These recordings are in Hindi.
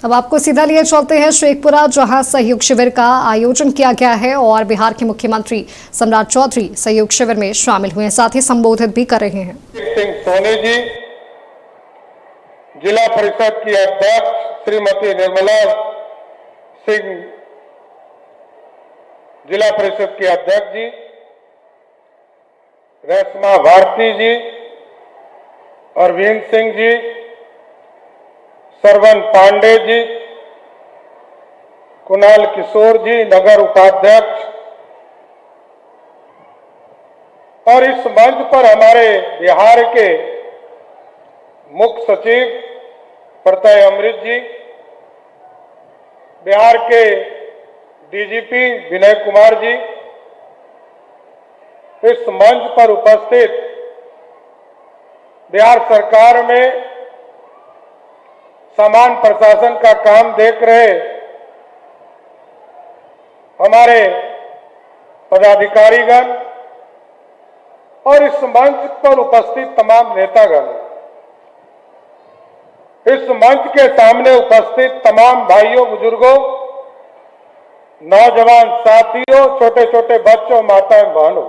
अब आपको सीधा लिए चलते हैं शेखपुरा, जहां सहयोग शिविर का आयोजन किया गया है और बिहार के मुख्यमंत्री सम्राट चौधरी सहयोग शिविर में शामिल हुए हैं, साथ ही संबोधित भी कर रहे हैं। सिंह सोनी जी, जिला परिषद की अध्यक्ष श्रीमती निर्मला सिंह, जिला परिषद के अध्यक्ष जी, रेशमा भारती जी, अरविंद सिंह जी, सरवन पांडे जी, कुणाल किशोर जी, नगर उपाध्यक्ष, और इस मंच पर हमारे बिहार के मुख्य सचिव प्रत्यय अमृत जी, बिहार के डीजीपी विनय कुमार जी, इस मंच पर उपस्थित बिहार सरकार में समान प्रशासन का काम देख रहे हमारे पदाधिकारीगण और इस मंच पर उपस्थित तमाम नेतागण, इस मंच के सामने उपस्थित तमाम भाइयों, बुजुर्गों, नौजवान साथियों, छोटे छोटे बच्चों, माताएं, बहनों,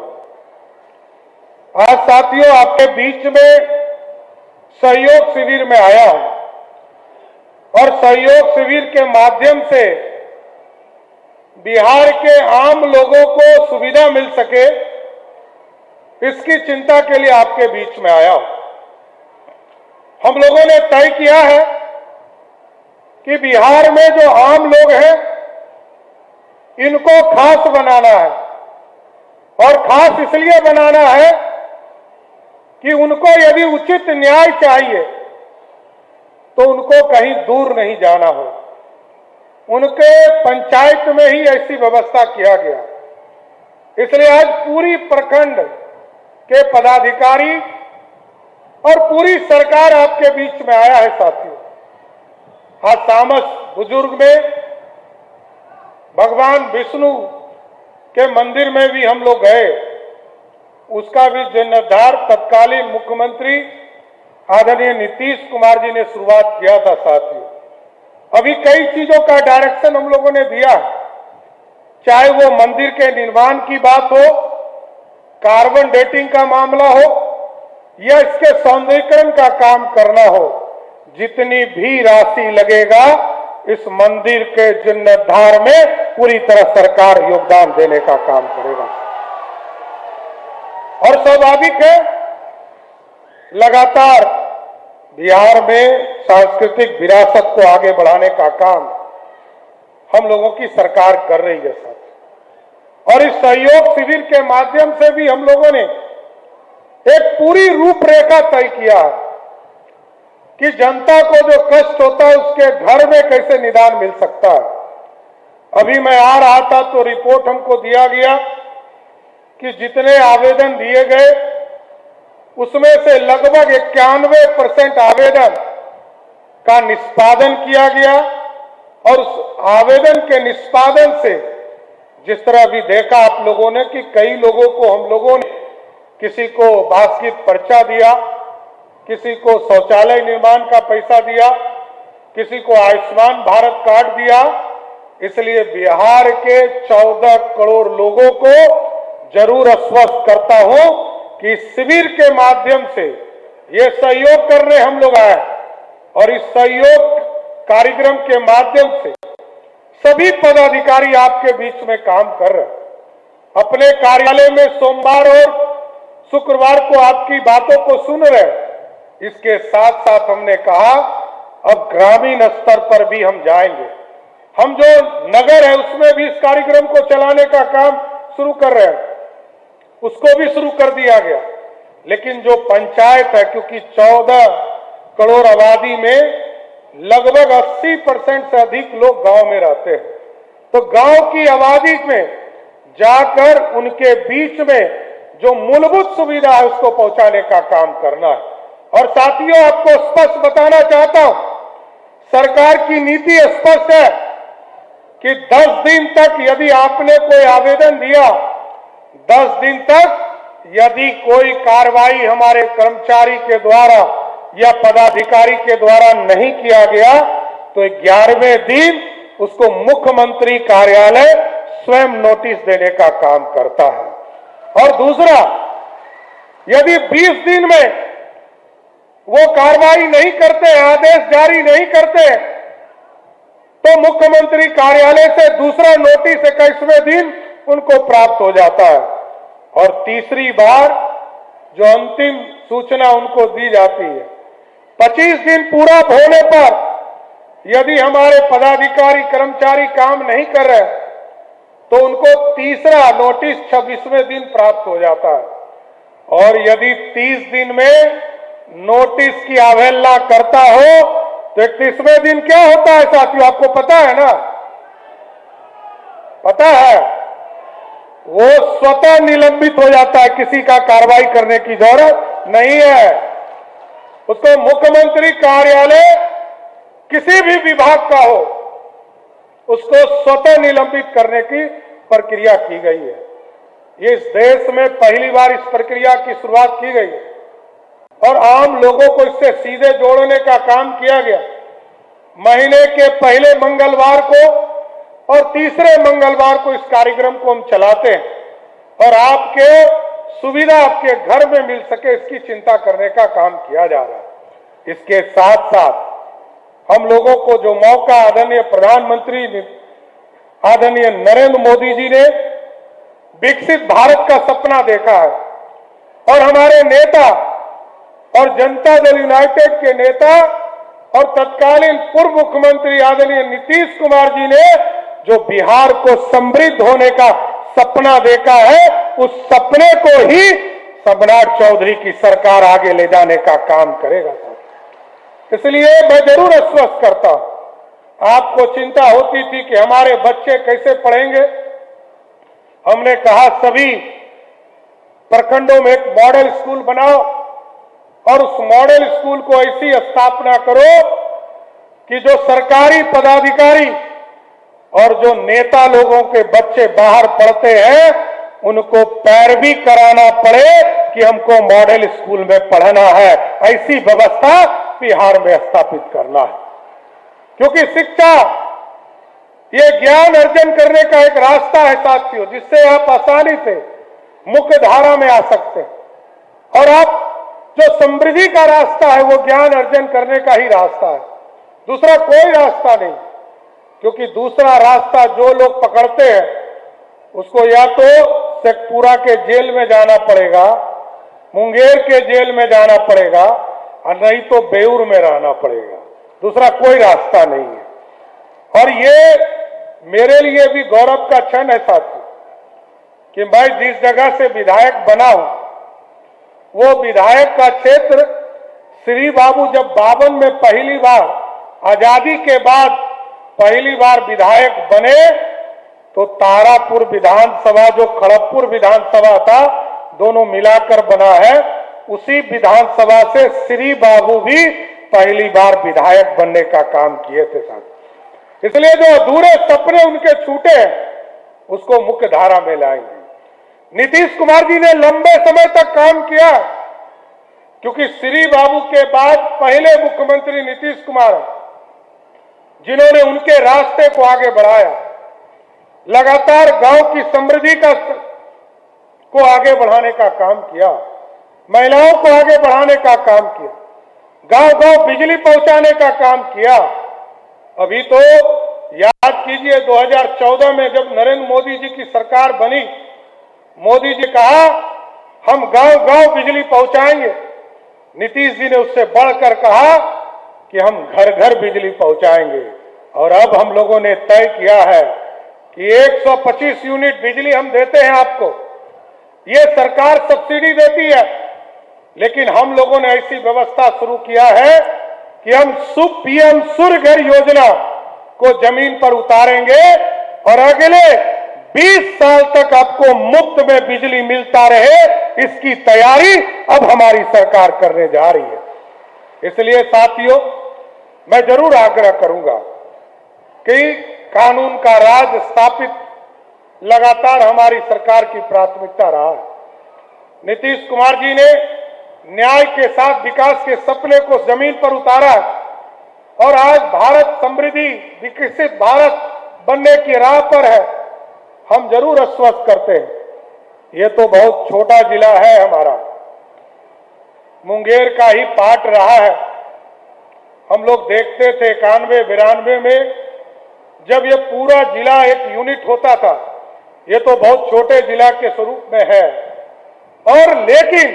आज साथियों आपके बीच में सहयोग शिविर में आया हूं और सहयोग शिविर के माध्यम से बिहार के आम लोगों को सुविधा मिल सके, इसकी चिंता के लिए आपके बीच में आया हूं। हम लोगों ने तय किया है कि बिहार में जो आम लोग हैं इनको खास बनाना है, और खास इसलिए बनाना है कि उनको यदि उचित न्याय चाहिए तो उनको कहीं दूर नहीं जाना हो। उनके पंचायत में ही ऐसी व्यवस्था किया गया। इसलिए आज पूरी प्रखंड के पदाधिकारी और पूरी सरकार आपके बीच में आया है साथियों। आज तामस बुजुर्ग में भगवान विष्णु के मंदिर में भी हम लोग गए, उसका भी जीर्णोद्धार तत्कालीन मुख्यमंत्री आदरणीय नीतीश कुमार जी ने शुरुआत किया था साथियों। अभी कई चीजों का डायरेक्शन हम लोगों ने दिया, चाहे वो मंदिर के निर्माण की बात हो, कार्बन डेटिंग का मामला हो, या इसके सौंदर्यीकरण का काम करना हो। जितनी भी राशि लगेगा इस मंदिर के जीर्णोद्धार में पूरी तरह सरकार योगदान देने का काम करेगा। और स्वाभाविक है, लगातार बिहार में सांस्कृतिक विरासत को आगे बढ़ाने का काम हम लोगों की सरकार कर रही है साथ। और इस सहयोग शिविर के माध्यम से भी हम लोगों ने एक पूरी रूपरेखा तय किया है कि जनता को जो कष्ट होता है उसके घर में कैसे निदान मिल सकता है। अभी मैं आ रहा था तो रिपोर्ट हमको दिया गया कि जितने आवेदन दिए गए उसमें से लगभग 91% आवेदन का निष्पादन किया गया, और उस आवेदन के निष्पादन से जिस तरह भी देखा आप लोगों ने कि कई लोगों को हम लोगों ने, किसी को बास्केट पर्चा दिया, किसी को शौचालय निर्माण का पैसा दिया, किसी को आयुष्मान भारत कार्ड दिया। इसलिए बिहार के 14 करोड़ लोगों को जरूर आश्वस्त करता हूं कि शिविर के माध्यम से ये सहयोग करने हम लोग आए, और इस सहयोग कार्यक्रम के माध्यम से सभी पदाधिकारी आपके बीच में काम कर रहे हैं। अपने कार्यालय में सोमवार और शुक्रवार को आपकी बातों को सुन रहे हैं। इसके साथ साथ हमने कहा अब ग्रामीण स्तर पर भी हम जाएंगे। हम जो नगर है उसमें भी इस कार्यक्रम को चलाने का काम शुरू कर रहे हैं, उसको भी शुरू कर दिया गया। लेकिन जो पंचायत है, क्योंकि 14 करोड़ आबादी में लगभग 80% से अधिक लोग गांव में रहते हैं, तो गांव की आबादी में जाकर उनके बीच में जो मूलभूत सुविधा है उसको पहुंचाने का काम करना है। और साथियों, आपको स्पष्ट बताना चाहता हूं, सरकार की नीति स्पष्ट है कि 10 दिन तक यदि आपने कोई आवेदन दिया, 10 दिन तक यदि कोई कार्रवाई हमारे कर्मचारी के द्वारा या पदाधिकारी के द्वारा नहीं किया गया तो 11वें दिन उसको मुख्यमंत्री कार्यालय स्वयं नोटिस देने का काम करता है। और दूसरा, यदि 20 दिन में वो कार्रवाई नहीं करते, आदेश जारी नहीं करते, तो मुख्यमंत्री कार्यालय से दूसरा नोटिस 21वें दिन उनको प्राप्त हो जाता है। और तीसरी बार जो अंतिम सूचना उनको दी जाती है, 25 दिन पूरा होने पर यदि हमारे पदाधिकारी कर्मचारी काम नहीं कर रहे तो उनको तीसरा नोटिस 26वें दिन प्राप्त हो जाता है। और यदि 30 दिन में नोटिस की अवहेलना करता हो तो 31वें दिन क्या होता है साथियों, आपको पता है ना? पता है, वो स्वतः निलंबित हो जाता है, किसी का कार्रवाई करने की जरूरत नहीं है। उसको मुख्यमंत्री कार्यालय किसी भी विभाग का हो, उसको स्वतः निलंबित करने की प्रक्रिया की गई है। ये इस देश में पहली बार इस प्रक्रिया की शुरुआत की गई है और आम लोगों को इससे सीधे जोड़ने का काम किया गया। महीने के पहले मंगलवार को और तीसरे मंगलवार को इस कार्यक्रम को हम चलाते हैं और आपके सुविधा आपके घर में मिल सके इसकी चिंता करने का काम किया जा रहा है। इसके साथ साथ हम लोगों को जो मौका आदरणीय प्रधानमंत्री आदरणीय नरेंद्र मोदी जी ने विकसित भारत का सपना देखा है और हमारे नेता और जनता दल यूनाइटेड के नेता और तत्कालीन पूर्व मुख्यमंत्री आदरणीय नीतीश कुमार जी ने जो बिहार को समृद्ध होने का सपना देखा है, उस सपने को ही सम्राट चौधरी की सरकार आगे ले जाने का काम करेगा। इसलिए मैं जरूर आश्वस्त करता हूं, आपको चिंता होती थी कि हमारे बच्चे कैसे पढ़ेंगे। हमने कहा सभी प्रखंडों में एक मॉडल स्कूल बनाओ और उस मॉडल स्कूल को ऐसी स्थापना करो कि जो सरकारी पदाधिकारी और जो नेता लोगों के बच्चे बाहर पढ़ते हैं उनको पैरवी कराना पड़े कि हमको मॉडल स्कूल में पढ़ना है। ऐसी व्यवस्था बिहार में स्थापित करना है, क्योंकि शिक्षा ये ज्ञान अर्जन करने का एक रास्ता है साथियों, जिससे आप आसानी से मुख्य धारा में आ सकते हैं। और आप जो समृद्धि का रास्ता है वो ज्ञान अर्जन करने का ही रास्ता है, दूसरा कोई रास्ता नहीं। क्योंकि दूसरा रास्ता जो लोग पकड़ते हैं उसको या तो शेखपुरा के जेल में जाना पड़ेगा, मुंगेर के जेल में जाना पड़ेगा और नहीं तो बेऊर में रहना पड़ेगा, दूसरा कोई रास्ता नहीं है। और ये मेरे लिए भी गौरव का क्षण है साथी कि मैं जिस जगह से विधायक बना हूं वो विधायक का क्षेत्र श्री बाबू जब 52 में पहली बार आजादी के बाद पहली बार विधायक बने तो तारापुर विधानसभा जो खड़गपुर विधानसभा था दोनों मिलाकर बना है, उसी विधानसभा से श्री बाबू भी पहली बार विधायक बनने का काम किए थे साथ। इसलिए जो अधूरे सपने उनके छूटे उसको मुख्य धारा में लाएंगे। नीतीश कुमार जी ने लंबे समय तक काम किया, क्योंकि श्री बाबू के बाद पहले मुख्यमंत्री नीतीश कुमार जिन्होंने उनके रास्ते को आगे बढ़ाया, लगातार गांव की समृद्धि को आगे बढ़ाने का काम किया, महिलाओं को आगे बढ़ाने का काम किया, गांव-गांव बिजली पहुंचाने का काम किया। अभी तो याद कीजिए 2014 में जब नरेंद्र मोदी जी की सरकार बनी, मोदी जी कहा हम गांव-गांव बिजली पहुंचाएंगे। नीतीश जी ने उससे बढ़कर कहा कि हम घर घर बिजली पहुंचाएंगे। और अब हम लोगों ने तय किया है कि 125 यूनिट बिजली हम देते हैं आपको। ये सरकार सब्सिडी देती है, लेकिन हम लोगों ने ऐसी व्यवस्था शुरू किया है कि हम पीएम सूर्य घर योजना को जमीन पर उतारेंगे और अगले 20 साल तक आपको मुफ्त में बिजली मिलता रहे, इसकी तैयारी अब हमारी सरकार करने जा रही है। इसलिए साथियों, मैं जरूर आग्रह करूंगा कि कानून का राज स्थापित लगातार हमारी सरकार की प्राथमिकता रहा है। नीतीश कुमार जी ने न्याय के साथ विकास के सपने को जमीन पर उतारा और आज भारत समृद्धि विकसित भारत बनने की राह पर है, हम जरूर आश्वस्त करते हैं। ये तो बहुत छोटा जिला है हमारा, मुंगेर का ही पार्ट रहा है। हम लोग देखते थे 91-92 में जब ये पूरा जिला एक यूनिट होता था। ये तो बहुत छोटे जिला के स्वरूप में है, और लेकिन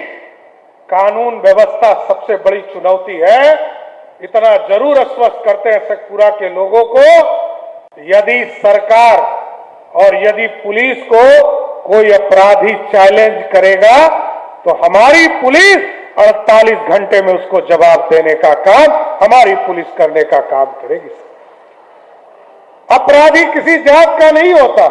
कानून व्यवस्था सबसे बड़ी चुनौती है। इतना जरूर आश्वस्त करते हैं शेखपुरा के लोगों को, यदि सरकार और यदि पुलिस को कोई अपराधी चैलेंज करेगा तो हमारी पुलिस 48 घंटे में उसको जवाब देने का काम हमारी पुलिस करने का काम करेगी। अपराधी किसी जात का नहीं होता।